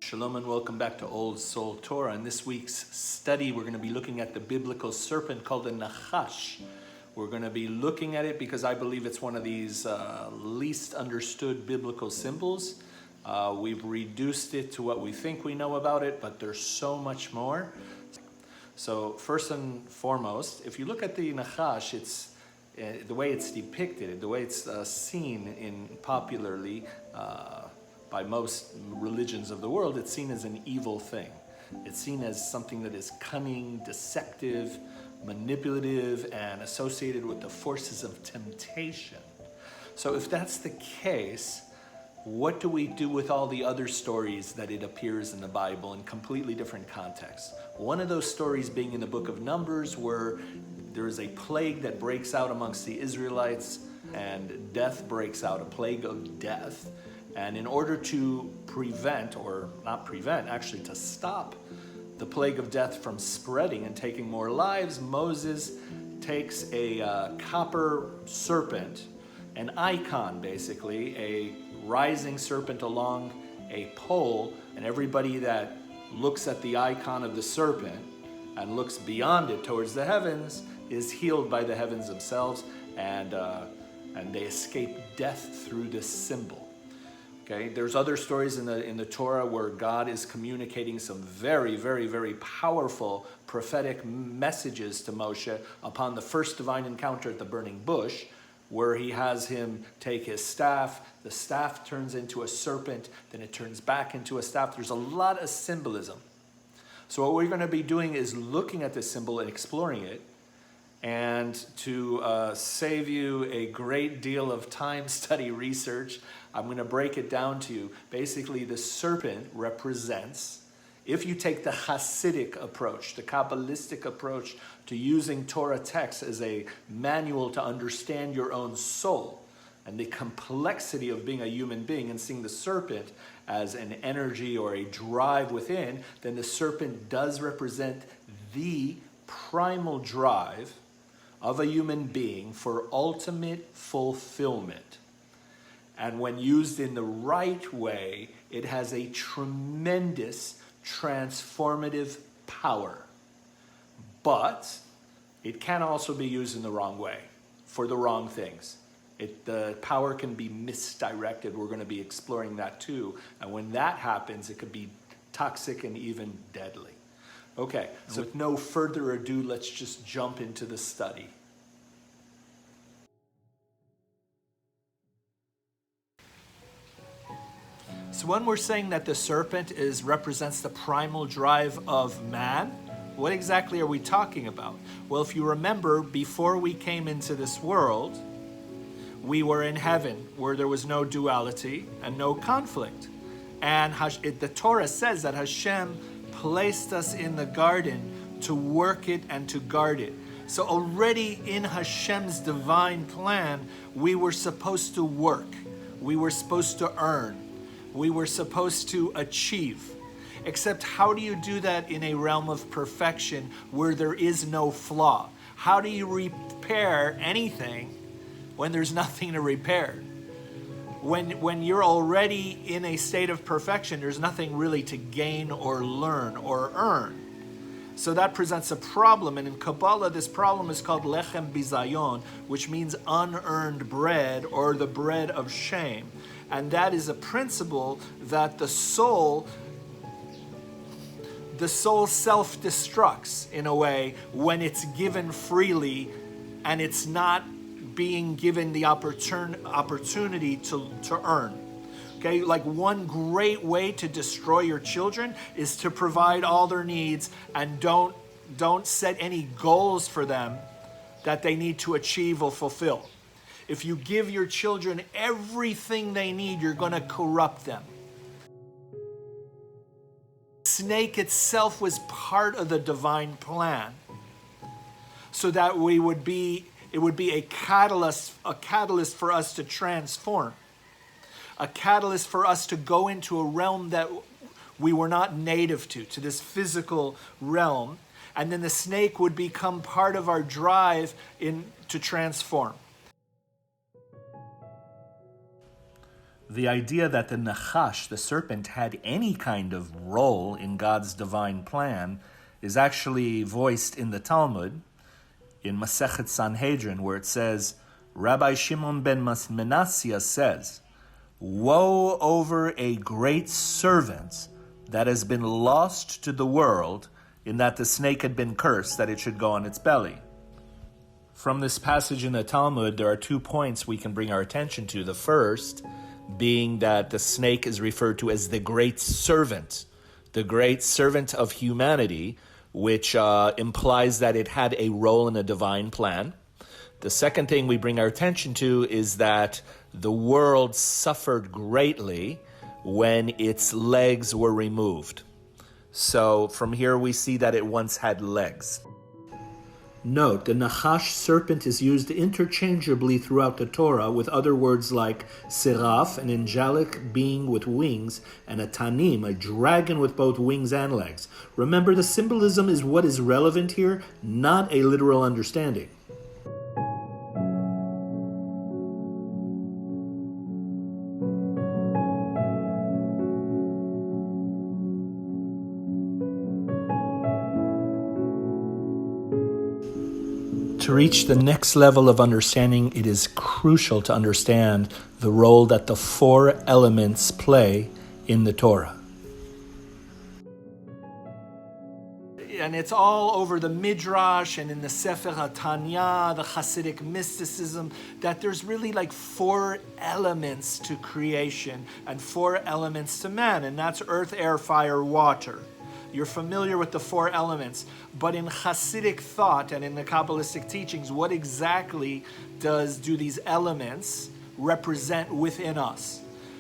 Shalom and welcome back to Old Soul Torah. In this week's study, we're going to be looking at the biblical serpent called the Nachash. We're going to be looking at it because I believe it's one of these least understood biblical symbols. We've reduced it to what we think we know about it, but there's so much more. So first and foremost, if you look at the Nachash, it's the way it's depicted, the way it's seen in popularly by most religions of the world, it's seen as an evil thing. It's seen as something that is cunning, deceptive, manipulative, and associated with the forces of temptation. So if that's the case, what do we do with all the other stories that it appears in the Bible in completely different contexts? One of those stories being in the book of Numbers, where there is a plague that breaks out amongst the Israelites and death breaks out, a plague of death. And in order to prevent, or not prevent, actually to stop the plague of death from spreading and taking more lives, Moses takes a copper serpent, an icon basically, a rising serpent along a pole, and everybody that looks at the icon of the serpent and looks beyond it towards the heavens is healed by the heavens themselves, and they escape death through this symbol. Okay, there's other stories in the Torah where God is communicating some very, very, very powerful prophetic messages to Moshe upon the first divine encounter at the burning bush, where he has him take his staff. The staff turns into a serpent, then it turns back into a staff. There's a lot of symbolism. So what we're going to be doing is looking at this symbol and exploring it. And to save you a great deal of time, study, research, I'm going to break it down to you. Basically, the serpent represents, if you take the Hasidic approach, the Kabbalistic approach to using Torah text as a manual to understand your own soul and the complexity of being a human being, and seeing the serpent as an energy or a drive within, then the serpent does represent the primal drive of a human being for ultimate fulfillment. And when used in the right way, it has a tremendous transformative power. But it can also be used in the wrong way, for the wrong things. The power can be misdirected. We're going to be exploring that too. And when that happens, it could be toxic and even deadly. Okay, so with no further ado, let's just jump into the study. So when we're saying that the serpent represents the primal drive of man, what exactly are we talking about? Well, if you remember, before we came into this world, we were in heaven, where there was no duality and no conflict. And the Torah says that Hashem placed us in the garden to work it and to guard it. So already in Hashem's divine plan, we were supposed to work. We were supposed to earn. We were supposed to achieve. Except how do you do that in a realm of perfection where there is no flaw? How do you repair anything when there's nothing to repair? When you're already in a state of perfection, there's nothing really to gain or learn or earn. So that presents a problem, and in Kabbalah, this problem is called lechem bizayon, which means unearned bread, or the bread of shame. And that is a principle that the soul self-destructs in a way when it's given freely and it's not being given the opportunity to earn. Okay, like one great way to destroy your children is to provide all their needs and don't set any goals for them that they need to achieve or fulfill. If you give your children everything they need, you're going to corrupt them. Snake itself was part of the divine plan, so that it would be a catalyst for us to transform, a catalyst for us to go into a realm that we were not native to this physical realm, and then the snake would become part of our drive to transform. The idea that the Nachash, the serpent, had any kind of role in God's divine plan is actually voiced in the Talmud, in Masechet Sanhedrin, where it says, Rabbi Shimon ben Manasseh says, "Woe over a great servant that has been lost to the world, in that the snake had been cursed that it should go on its belly." From this passage in the Talmud, there are 2 points we can bring our attention to. The first being that the snake is referred to as the great servant of humanity, which implies that it had a role in a divine plan. The second thing we bring our attention to is that the world suffered greatly when its legs were removed. So from here we see that it once had legs. Note, the Nachash serpent is used interchangeably throughout the Torah with other words like seraph, an angelic being with wings, and a tanim, a dragon with both wings and legs. Remember, the symbolism is what is relevant here, not a literal understanding. To reach the next level of understanding, it is crucial to understand the role that the 4 elements play in the Torah. And it's all over the Midrash and in the Sefer HaTanya, the Hasidic mysticism, that there's really like 4 elements to creation and 4 elements to man, and that's earth, air, fire, water. You're familiar with the 4 elements, but in Hasidic thought and in the Kabbalistic teachings, what exactly do these elements represent within us?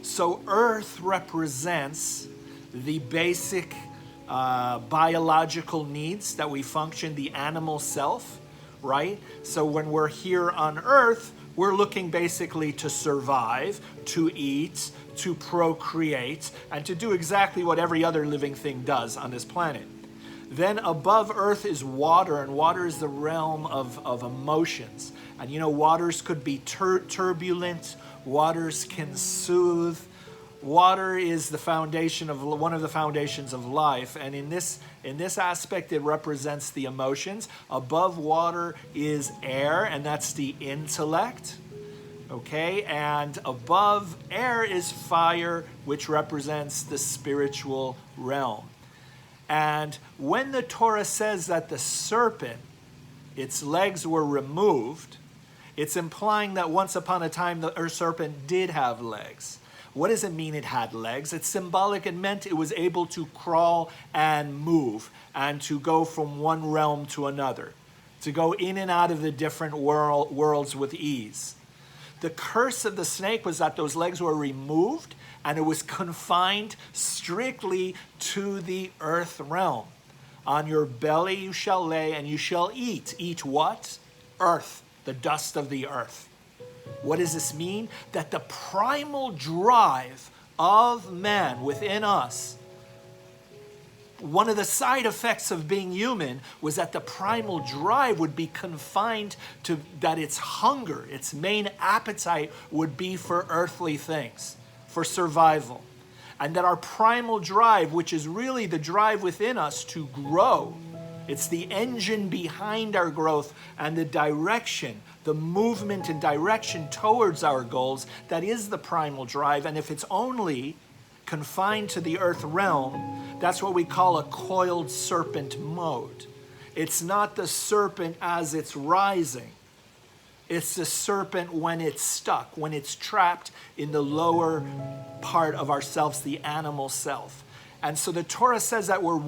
So earth represents the basic biological needs that we function, the animal self, right? So when we're here on earth, we're looking basically to survive, to eat, to procreate, and to do exactly what every other living thing does on this planet. Then above earth is water, and water is the realm of emotions. And you know, waters could be turbulent, waters can soothe. Water is the foundation of one of the foundations of life, and in this aspect it represents the emotions. Above water is air, and that's the intellect. Okay, and above air is fire, which represents the spiritual realm. And when the Torah says that the serpent, its legs were removed, it's implying that once upon a time the serpent did have legs. What does it mean it had legs? It's symbolic. It meant it was able to crawl and move and to go from one realm to another, to go in and out of the different worlds with ease. The curse of the snake was that those legs were removed and it was confined strictly to the earth realm. On your belly you shall lay and you shall eat. Eat what? Earth, the dust of the earth. What does this mean? That the primal drive of man within us, one of the side effects of being human was that the primal drive would be confined to that its hunger, its main appetite would be for earthly things, for survival. And that our primal drive, which is really the drive within us to grow, it's the engine behind our growth and the direction, the movement and direction towards our goals, that is the primal drive. And if it's only confined to the earth realm, that's what we call a coiled serpent mode. It's not the serpent as it's rising. It's the serpent when it's stuck, when it's trapped in the lower part of ourselves, the animal self. And so the Torah says that we're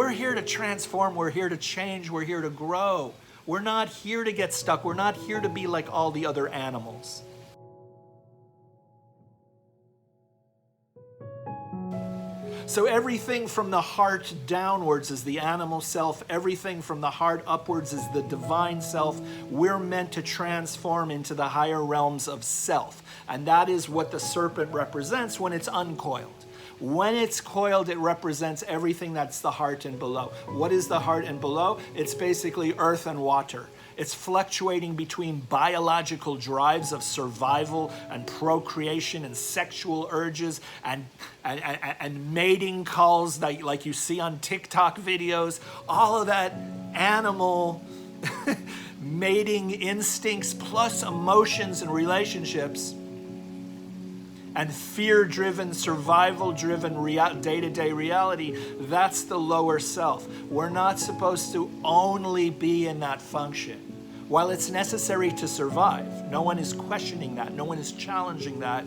here to transform, we're here to change, we're here to grow. We're not here to get stuck. We're not here to be like all the other animals. So everything from the heart downwards is the animal self. Everything from the heart upwards is the divine self. We're meant to transform into the higher realms of self. And that is what the serpent represents when it's uncoiled. When it's coiled, it represents everything that's the heart and below. What is the heart and below? It's basically earth and water. It's fluctuating between biological drives of survival and procreation and sexual urges and mating calls like you see on TikTok videos. All of that animal mating instincts plus emotions and relationships and fear-driven, survival-driven day-to-day reality, that's the lower self. We're not supposed to only be in that function. While it's necessary to survive, no one is questioning that, no one is challenging that,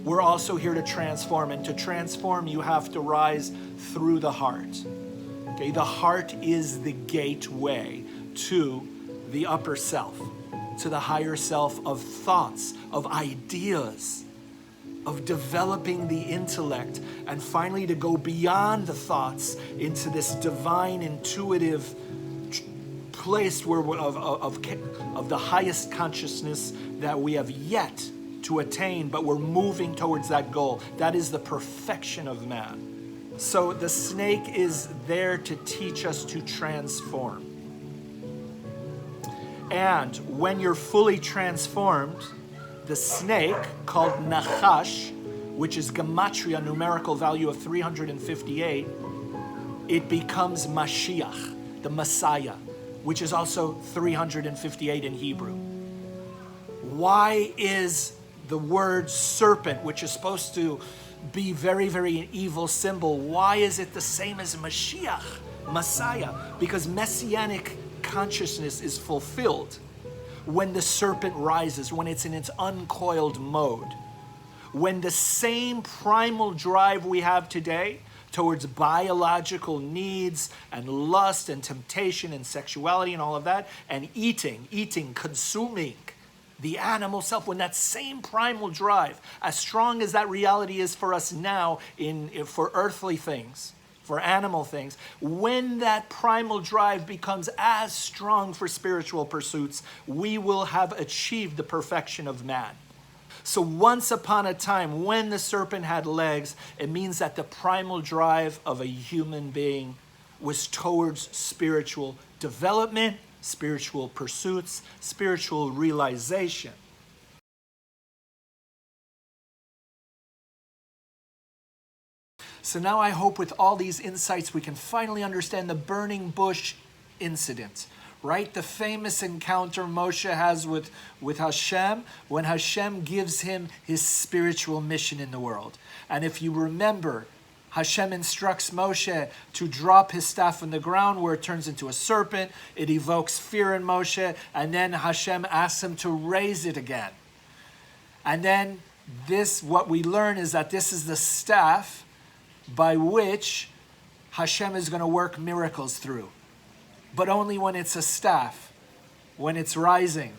we're also here to transform. And to transform, you have to rise through the heart. Okay, the heart is the gateway to the upper self, to the higher self of thoughts, of ideas, of developing the intellect, and finally to go beyond the thoughts into this divine, intuitive place where of the highest consciousness that we have yet to attain, but we're moving towards that goal. That is the perfection of man. So the snake is there to teach us to transform. And when you're fully transformed, the snake, called Nachash, which is gematria, numerical value of 358, it becomes Mashiach, the Messiah, which is also 358 in Hebrew. Why is the word serpent, which is supposed to be very, very evil symbol, why is it the same as Mashiach, Messiah? Because messianic consciousness is fulfilled when the serpent rises, when it's in its uncoiled mode. When the same primal drive we have today towards biological needs and lust and temptation and sexuality and all of that, and eating, consuming the animal self, when that same primal drive, as strong as that reality is for us now for earthly things, for animal things, when that primal drive becomes as strong for spiritual pursuits, we will have achieved the perfection of man. So once upon a time, when the serpent had legs, it means that the primal drive of a human being was towards spiritual development, spiritual pursuits, spiritual realization. So now I hope with all these insights we can finally understand the burning bush incident, right? The famous encounter Moshe has with Hashem when Hashem gives him his spiritual mission in the world. And if you remember, Hashem instructs Moshe to drop his staff on the ground where it turns into a serpent. It evokes fear in Moshe, and then Hashem asks him to raise it again. And then what we learn is that this is the staff by which Hashem is going to work miracles through. But only when it's a staff, when it's rising.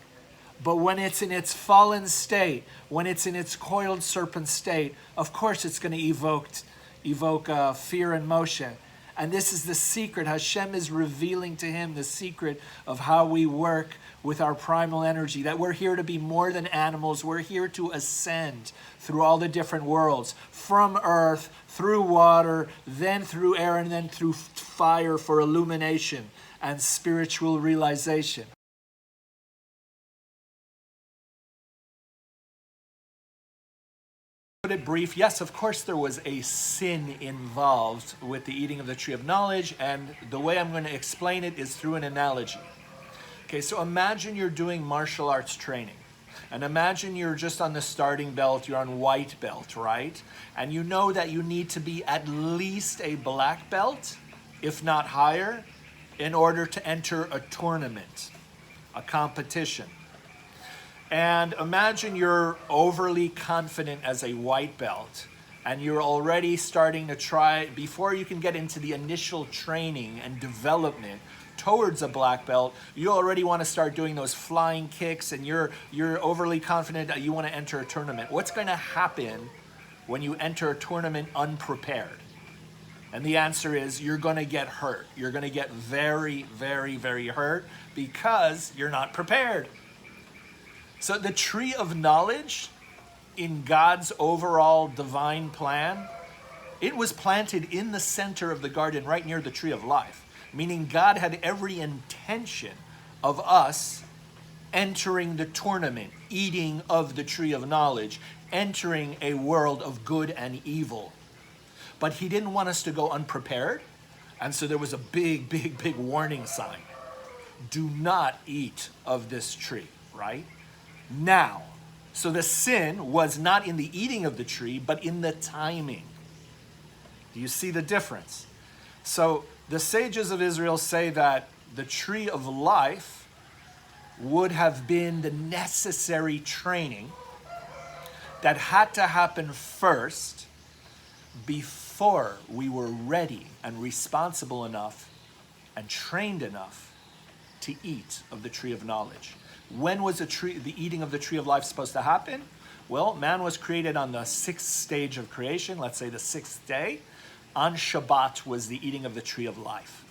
But when it's in its fallen state, when it's in its coiled serpent state, of course it's going to evoke fear in Moshe. And this is the secret. Hashem is revealing to him the secret of how we work with our primal energy, that we're here to be more than animals. We're here to ascend through all the different worlds, from earth, through water, then through air, and then through fire for illumination and spiritual realization. Put it brief, yes, of course there was a sin involved with the eating of the tree of knowledge, and the way I'm going to explain it is through an analogy. Okay, so imagine you're doing martial arts training, and imagine you're just on the starting belt, you're on white belt, right? And you know that you need to be at least a black belt, if not higher, in order to enter a tournament, a competition. And imagine you're overly confident as a white belt, and you're already starting to try, before you can get into the initial training and development towards a black belt, you already want to start doing those flying kicks, and you're overly confident that you want to enter a tournament. What's going to happen when you enter a tournament unprepared? And the answer is you're going to get hurt. You're going to get very, very, very hurt because you're not prepared. So the tree of knowledge, in God's overall divine plan, it was planted in the center of the garden right near the tree of life, meaning God had every intention of us entering the tournament, eating of the tree of knowledge, entering a world of good and evil. But he didn't want us to go unprepared. And so there was a big, big, big warning sign. Do not eat of this tree, right? Now, so the sin was not in the eating of the tree, but in the timing. Do you see the difference? So the sages of Israel say that the tree of life would have been the necessary training that had to happen first before we were ready and responsible enough and trained enough to eat of the tree of knowledge. When was the eating of the tree of life supposed to happen? Well, man was created on the 6th stage of creation, let's say the 6th day. On Shabbat was the eating of the tree of life.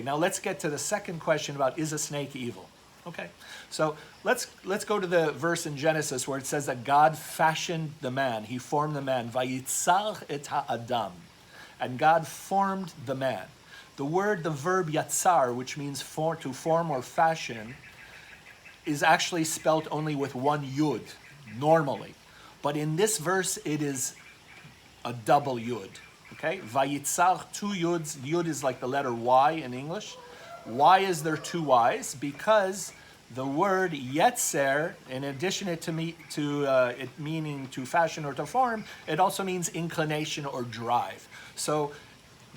Now let's get to the second question about, is a snake evil? Okay, so let's go to the verse in Genesis where it says that God fashioned the man, he formed the man, vayitzar et ha'adam, and God formed the man. The verb yatzar, which means to form or fashion, is actually spelt only with one yud, normally. But in this verse, it is a double yud. Okay, vayitzar, 2 yuds. Yud is like the letter Y in English. Why is there 2 Y's? Because the word yetzer, in addition to it meaning to fashion or to form, it also means inclination or drive. So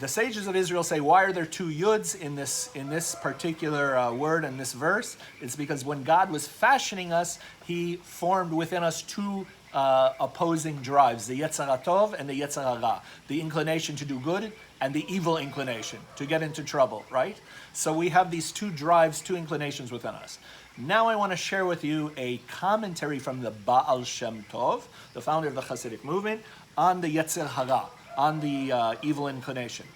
the sages of Israel say, why are there 2 yuds in this particular word in this verse? It's because when God was fashioning us, he formed within us 2 opposing drives, the Yetzer HaTov and the Yetzer HaRa, the inclination to do good and the evil inclination to get into trouble, right? So we have these 2 drives, 2 inclinations within us. Now I want to share with you a commentary from the Baal Shem Tov, the founder of the Hasidic movement, on the Yetzer HaRa, on the evil inclination.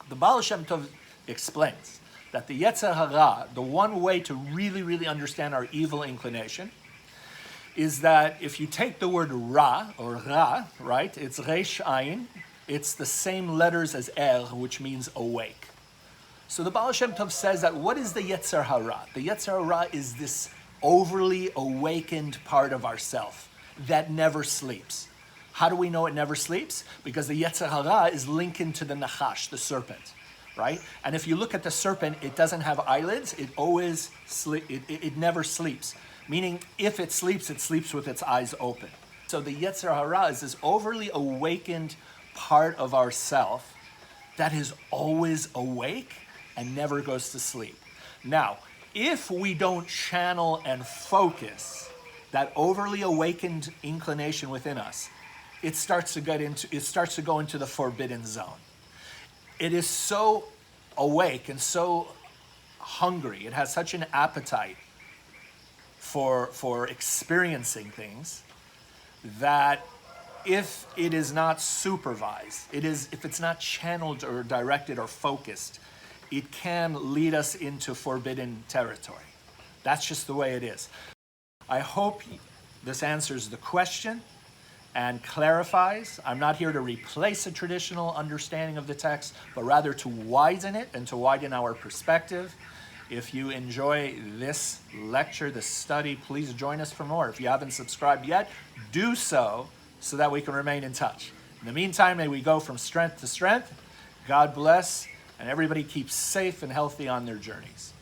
The Baal Shem Tov explains that the Yetzer HaRa, the one way to really, really understand our evil inclination, is that if you take the word ra, or ra, right, it's resh ayin, it's the same letters as er, which means awake. So the Baal Shem Tov says that what is the Yetzer Hara? The Yetzer Hara is this overly awakened part of ourself that never sleeps. How do we know it never sleeps? Because the Yetzer Hara is linked to the Nachash, the serpent, right? And if you look at the serpent, it doesn't have eyelids, it never sleeps. Meaning, if it sleeps with its eyes open. So the Yetzer Hara is this overly awakened part of ourself that is always awake and never goes to sleep. Now, if we don't channel and focus that overly awakened inclination within us, it starts to go into the forbidden zone. It is so awake and so hungry. It has such an appetite for experiencing things that if it is not supervised, if it's not channeled or directed or focused, it can lead us into forbidden territory. That's just the way it is. I hope this answers the question and clarifies. I'm not here to replace a traditional understanding of the text, but rather to widen it and to widen our perspective. If you enjoy this lecture, this study, please join us for more. If you haven't subscribed yet, do so that we can remain in touch. In the meantime, may we go from strength to strength. God bless, and everybody keep safe and healthy on their journeys.